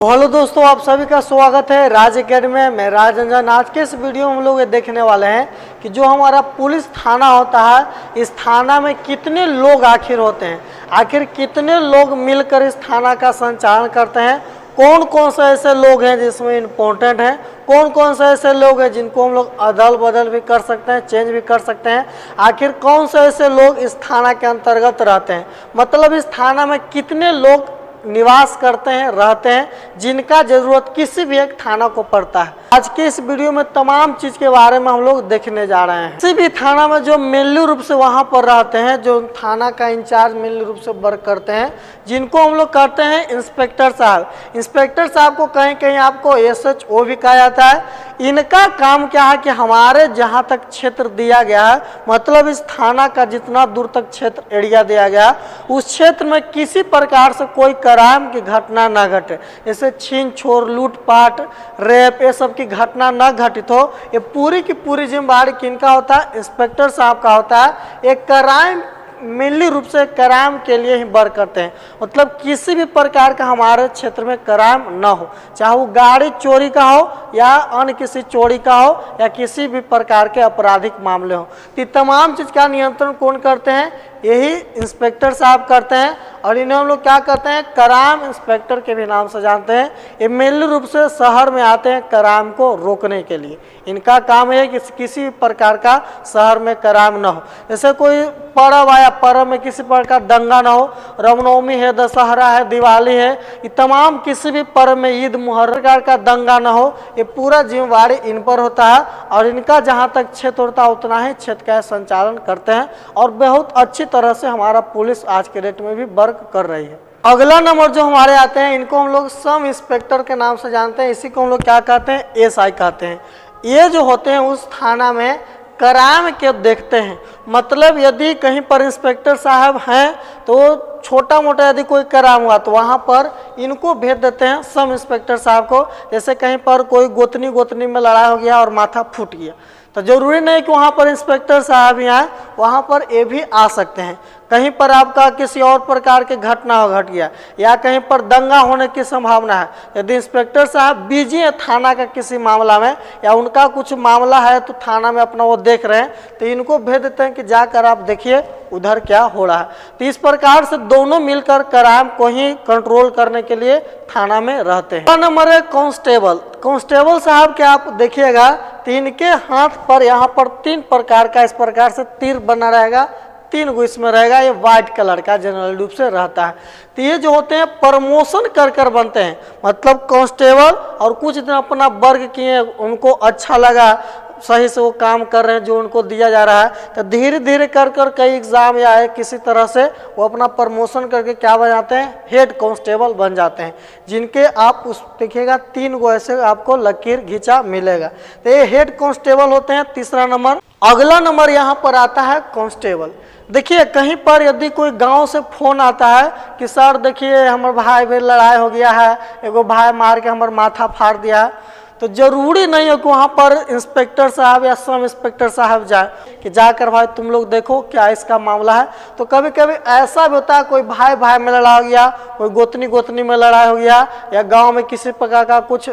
Hello दोस्तों, आप सभी का स्वागत है राज एकेडमी में। मैं राज रंजन। आज के इस वीडियो में हम लोग ये देखने वाले हैं कि जो हमारा पुलिस थाना होता है, इस थाना में कितने लोग आखिर होते हैं, आखिर कितने लोग मिलकर इस थाना का संचालन करते हैं, कौन कौन से ऐसे लोग हैं जिसमें इम्पोर्टेंट हैं, कौन कौन से ऐसे लोग हैं जिनको हम लोग अदल बदल भी कर सकते हैं, चेंज भी कर सकते हैं, आखिर कौन से ऐसे लोग इस थाना के अंतर्गत रहते हैं, मतलब इस थाना में कितने लोग निवास करते हैं, रहते हैं, जिनका जरूरत किसी भी एक थाना को पड़ता है। आज के इस वीडियो में तमाम चीज के बारे में हम लोग देखने जा रहे हैं। किसी भी थाना में जो मेनली रूप से वहां पर रहते हैं, जो थाना का इंचार्ज मेनली रूप से वर्क करते हैं, जिनको हम लोग कहते हैं इंस्पेक्टर साहब। इंस्पेक्टर साहब को कहीं कहीं आपको SHO भी कहा जाता है। इनका काम क्या है कि हमारे जहां तक क्षेत्र दिया गया है, मतलब इस थाना का जितना दूर तक क्षेत्र एरिया दिया गया, उस क्षेत्र में किसी प्रकार से कोई क्राइम की घटना न घटे, जैसे छीन छोर, लूटपाट, रेप, ये सब की घटना न घटित हो। ये पूरी की पूरी जिम्मेदारी किनका होता है? इंस्पेक्टर साहब का होता है। एक क्राइम मेनली रूप से क्राइम के लिए ही वर्क करते हैं, मतलब किसी भी प्रकार का हमारे क्षेत्र में क्राइम न हो, चाहे वो गाड़ी चोरी का हो या अन्य किसी चोरी का हो या किसी भी प्रकार के आपराधिक मामले हो। तो तमाम चीज़ का नियंत्रण कौन करते हैं? यही इंस्पेक्टर साहब करते हैं। और इन्हें हम लोग क्या करते हैं? क्राइम इंस्पेक्टर के भी नाम से जानते हैं। ये मेनली रूप से शहर में आते हैं क्राइम को रोकने के लिए। इनका काम है कि किसी प्रकार का शहर में क्राइम न हो, जैसे कोई पर्व आया, पर्व में किसी प्रकार दंगा न हो, रामनवमी है, दशहरा है, दिवाली है, ये तमाम किसी भी पर्व में, ईद मुहर्रम प्रकार का दंगा न हो, ये पूरा जिम्मेवारी इन पर होता है। और इनका जहाँ तक क्षेत्र होता है उतना ही क्षेत्र का संचालन करते हैं और बहुत अच्छी तरह से हमारा पुलिस आज के डेट में भी वर्क कर रही है। अगला नंबर जो हमारे आते हैं, इनको हम लोग सब इंस्पेक्टर के नाम से जानते हैं। इसी को हम लोग क्या कहते हैं? SI कहते हैं। ये जो होते हैं उस थाना में क्राइम के देखते हैं, मतलब यदि कहीं पर इंस्पेक्टर साहब हैं तो छोटा मोटा यदि कोई क्राइम हुआ तो वहाँ पर इनको भेज देते हैं सब इंस्पेक्टर साहब को। जैसे कहीं पर कोई गोतनी में लड़ाई हो गया और माथा फूट गया, तो जरूरी नहीं कि वहाँ पर इंस्पेक्टर साहब ही आए, वहाँ पर ये भी आ सकते हैं। कहीं पर आपका किसी और प्रकार की घटना घट गया या कहीं पर दंगा होने की संभावना है, यदि इंस्पेक्टर साहब बिजी है थाना का किसी मामला में या उनका कुछ मामला है तो थाना में अपना वो देख रहे हैं, तो इनको भेज देते हैं कि जाकर आप देखिए उधर क्या हो रहा है। तो इस प्रकार से दोनों मिलकर क्राइम को ही कंट्रोल करने के लिए थाना में रहते हैं। नंबर है कांस्टेबल। कांस्टेबल साहब के आप देखिएगा तो इनके हाथ पर यहाँ पर 3 प्रकार का इस प्रकार से तीर बना रहेगा, 3 गो इसमें रहेगा। ये व्हाइट कलर का जनरल रूप से रहता है। तो ये जो होते हैं प्रमोशन कर बनते हैं, मतलब कांस्टेबल, और कुछ दिन अपना वर्क किए, उनको अच्छा लगा, सही से वो काम कर रहे हैं जो उनको दिया जा रहा है, तो धीरे धीरे कर कई एग्जाम या किसी तरह से वो अपना प्रमोशन करके क्या बन जाते हैं? हेड कांस्टेबल बन जाते हैं, जिनके आप उस देखिएगा 3 गो ऐसे आपको लकीर घिंचा मिलेगा। तो ये हेड कांस्टेबल होते हैं। तीसरा नंबर। अगला नंबर यहाँ पर आता है कांस्टेबल। देखिए कहीं पर यदि कोई गांव से फोन आता है कि सर देखिए हमारे भाई में लड़ाई हो गया है, एगो भाई मार के हमारा माथा फाड़ दिया है, तो जरूरी नहीं है कि वहाँ पर इंस्पेक्टर साहब या सब इंस्पेक्टर साहब जाए कि जाकर भाई तुम लोग देखो क्या इसका मामला है। तो कभी कभी ऐसा भी होता है कोई भाई में लड़ाई हो गया, कोई गोतनी में लड़ाई हो गया, या गांव में किसी प्रकार का कुछ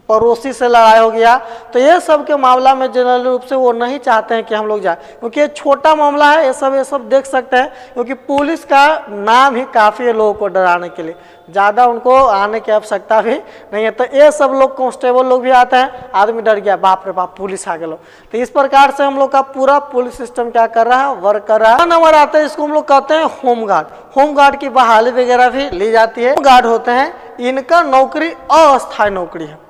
पड़ोसी से लड़ाई हो गया, तो ये सब के मामला में जनरल रूप से वो नहीं चाहते हैं कि हम लोग जाए, क्योंकि ये छोटा मामला है। ये सब देख सकते हैं, क्योंकि पुलिस का नाम ही काफ़ी है लोगों को डराने के लिए, ज़्यादा उनको आने की आवश्यकता भी नहीं है। तो ये सब लोग कांस्टेबल लोग भी आते हैं, आदमी डर गया, बाप रे बाप पुलिस आ गए लोग। तो इस प्रकार से हम लोग का पूरा पुलिस सिस्टम क्या कर रहा है? वर्क कर रहा है। नंबर आता है, इसको हम लोग कहते हैं होमगार्ड। होमगार्ड की बहाली वगैरह भी ली जाती है। होमगार्ड होते हैं, इनका नौकरी अस्थायी नौकरी है,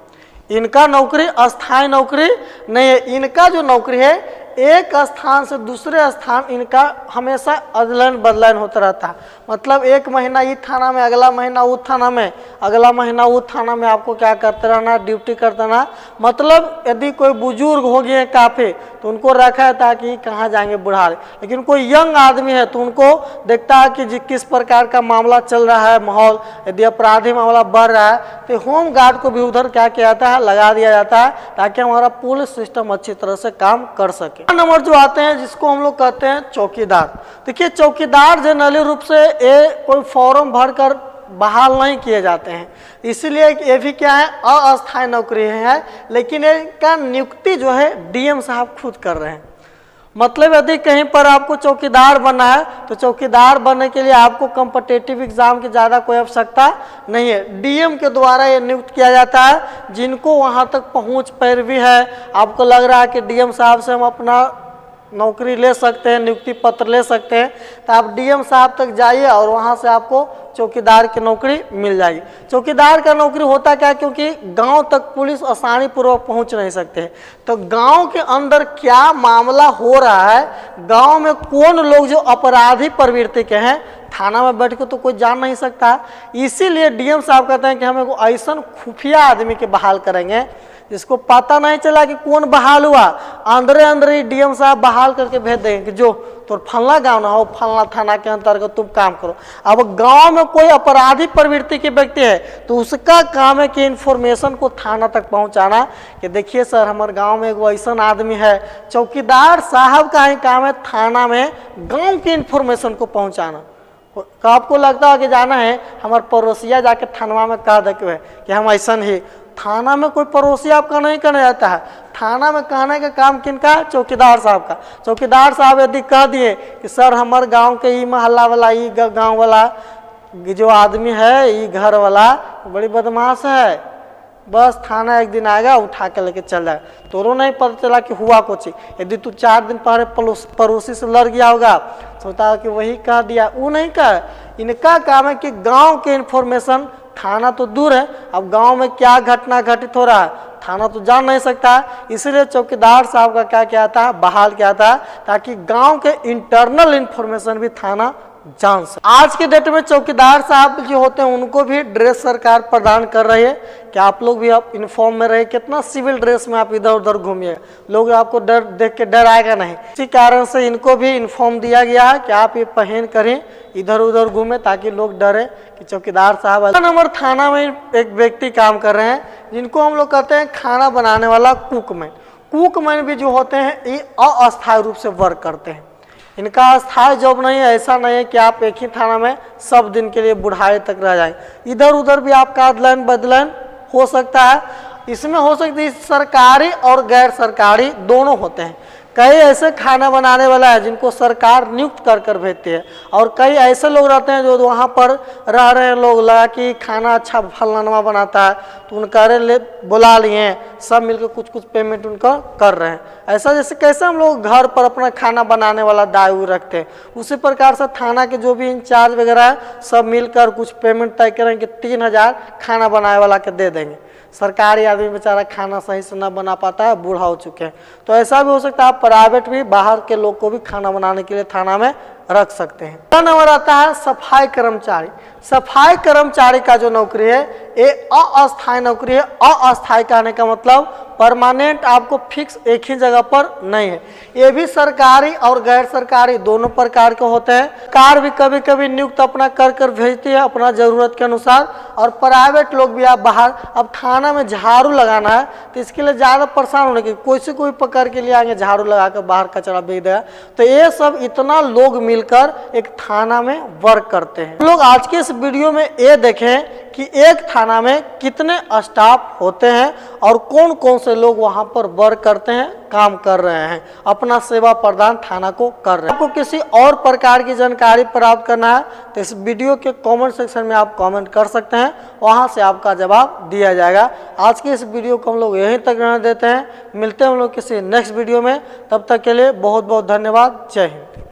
इनका नौकरी अस्थायी नौकरी नहीं है। इनका जो नौकरी है, एक स्थान से दूसरे स्थान इनका हमेशा अदलन बदलन होता रहता है, मतलब एक महीना इस थाना में, अगला महीना उस थाना में, अगला महीना उस थाना में आपको क्या करते रहना? ड्यूटी करते रहना। मतलब यदि कोई बुजुर्ग हो गए हैं काफ़ी तो उनको रखा है ताकि कहाँ जाएंगे बुढ़ारे, लेकिन कोई यंग आदमी है तो उनको देखता है कि किस प्रकार का मामला चल रहा है, माहौल, यदि अपराधी मामला बढ़ रहा है तो होम गार्ड को भी उधर क्या किया जाता है? लगा दिया जाता है, ताकि हमारा पुलिस सिस्टम अच्छी तरह से काम कर सके। नंबर जो आते हैं जिसको हम लोग कहते हैं चौकीदार। देखिए चौकीदार जनरली रूप से कोई फॉर्म भरकर बहाल नहीं किए जाते हैं। इसीलिए ये भी क्या है, अस्थायी नौकरी है, लेकिन इनका नियुक्ति जो है डीएम साहब खुद कर रहे हैं। मतलब यदि कहीं पर आपको चौकीदार बनना है तो चौकीदार बनने के लिए आपको कॉम्पिटिटिव एग्जाम की ज़्यादा कोई आवश्यकता नहीं है, डीएम के द्वारा ये नियुक्त किया जाता है। जिनको वहाँ तक पहुँच पैरवी है, आपको लग रहा है कि डीएम साहब से हम अपना नौकरी ले सकते हैं, नियुक्ति पत्र ले सकते हैं, तो आप डीएम साहब तक जाइए और वहाँ से आपको चौकीदार की नौकरी मिल जाएगी। चौकीदार का नौकरी होता क्या, क्योंकि गांव तक पुलिस आसानी पूर्वक पहुँच नहीं सकते, तो गांव के अंदर क्या मामला हो रहा है, गांव में कौन लोग जो अपराधी प्रवृत्ति के हैं, थाना में बैठ के तो कोई जान नहीं सकता। इसीलिए डीएम साहब कहते हैं कि हम एगो ऐसा खुफिया आदमी के बहाल करेंगे जिसको पता नहीं चला कि कौन बहाल हुआ, अंदर अंदर ही डीएम साहब बहाल करके भेज देंगे कि जो तो फलना गांव ना हो, फलना थाना के अंतर्गत तुम काम करो। अब गांव में कोई अपराधी प्रवृत्ति के व्यक्ति है तो उसका काम है कि इन्फॉर्मेशन को थाना तक पहुंचाना कि देखिए सर हमारे गांव में एगो ऐसा आदमी है। चौकीदार साहब का ही काम है थाना में गाँव की इन्फॉर्मेशन को पहुँचाना। तो आपको लगता है कि जाना है हमारे पड़ोसिया जाके थाना में कह दे कि हम ऐसा ही, थाना में कोई पड़ोसी आपका नहीं करने जाता है, थाना में कहने का काम किनका, चौकीदार साहब का। चौकीदार साहब यदि कह दिए कि सर हमारे गांव के ये मोहल्ला वाला, ये गांव वाला जो आदमी है, ये घर वाला बड़ी बदमाश है, बस थाना एक दिन आएगा उठा के लेके चल जाए, तोरो नहीं पता चला कि हुआ कुछ। यदि तू 4 दिन पहले पड़ोसी से लड़ गया होगा, सोचता कि वही कह दिया, वो नहीं कह। इनका काम है कि गांव के इन्फॉर्मेशन, थाना तो दूर है, अब गांव में क्या घटना घटित हो रहा है थाना तो जान नहीं सकता। इसलिए चौकीदार साहब का क्या किया था, बहाल किया था, ताकि गांव के इंटरनल इन्फॉर्मेशन भी थाना जान सके। आज के डेट में चौकीदार साहब जो होते हैं उनको भी ड्रेस सरकार प्रदान कर रही है कि आप लोग भी आप यूनिफॉर्म में रहे। कितना सिविल ड्रेस में आप इधर उधर घूमिए, लोग आपको डर देख के डर आएगा नहीं। इसी कारण से इनको भी यूनिफॉर्म दिया गया है कि आप ये पहन करें, इधर उधर घूमे, ताकि लोग डरे कि चौकीदार साहब। नंबर थाना में एक व्यक्ति काम कर रहे हैं जिनको हम लोग कहते हैं खाना बनाने वाला कुकमैन। कुकमैन भी जो होते हैं ये अस्थायी रूप से वर्क करते हैं, इनका स्थायी जॉब नहीं है। ऐसा नहीं है कि आप एक ही थाना में सब दिन के लिए बुढ़ाई तक रह जाए, इधर उधर भी आपका अदलन बदलन हो सकता है। इसमें हो सकती है सरकारी और गैर सरकारी दोनों होते हैं। कई ऐसे खाना बनाने वाला है जिनको सरकार नियुक्त कर कर भेजती है, और कई ऐसे लोग रहते हैं जो वहाँ पर रह रहे हैं, लोग लगा कि खाना अच्छा फलाना बनाता है तो उनका ले बुला लिए, सब मिलकर कुछ कुछ पेमेंट उनका कर रहे हैं। ऐसा जैसे कैसे हम लोग घर पर अपना खाना बनाने वाला दायु रखते हैं, उसी प्रकार से थाना के जो भी इंचार्ज वगैरह है सब मिलकर कुछ पेमेंट तय करेंगे कि 3000 खाना बनाने वाला के दे देंगे। सरकारी आदमी बेचारा खाना सही से ना बना पाता है, बूढ़ा हो चुके हैं, तो ऐसा भी हो सकता है। आप प्राइवेट भी बाहर के लोग को भी खाना बनाने के लिए थाना में रख सकते हैं। अगला नंबर आता है सफाई कर्मचारी। सफाई कर्मचारी का जो नौकरी है ये अस्थायी नौकरी है। अस्थायी कहने का मतलब परमानेंट, आपको फिक्स एक ही जगह पर नहीं है। ये भी सरकारी और गैर सरकारी दोनों प्रकार के होते हैं। कार भी कभी कभी नियुक्त अपना कर कर भेजती है अपना जरूरत के अनुसार, और प्राइवेट लोग भी आप बाहर। अब थाना में झाड़ू लगाना है तो इसके लिए ज़्यादा परेशान होने की, कोई से कोई पकड़ के लिए आगे झाड़ू लगा कर बाहर कचरा भेज देगा। तो ये सब इतना लोग मिलकर एक थाना में वर्क करते हैं। लोग आज के इस वीडियो में ये देखें कि एक थाना में कितने स्टाफ होते हैं और कौन कौन से लोग वहां पर वर्क करते हैं, काम कर रहे हैं, अपना सेवा प्रदान थाना को कर रहे हैं। आपको किसी और प्रकार की जानकारी प्राप्त करना है तो इस वीडियो के कमेंट सेक्शन में आप कमेंट कर सकते हैं, वहां से आपका जवाब दिया जाएगा। आज की इस वीडियो को हम लोग यहीं तक रहने देते हैं, मिलते हैं हम लोग किसी नेक्स्ट वीडियो में। तब तक के लिए बहुत बहुत धन्यवाद। जय हिंद।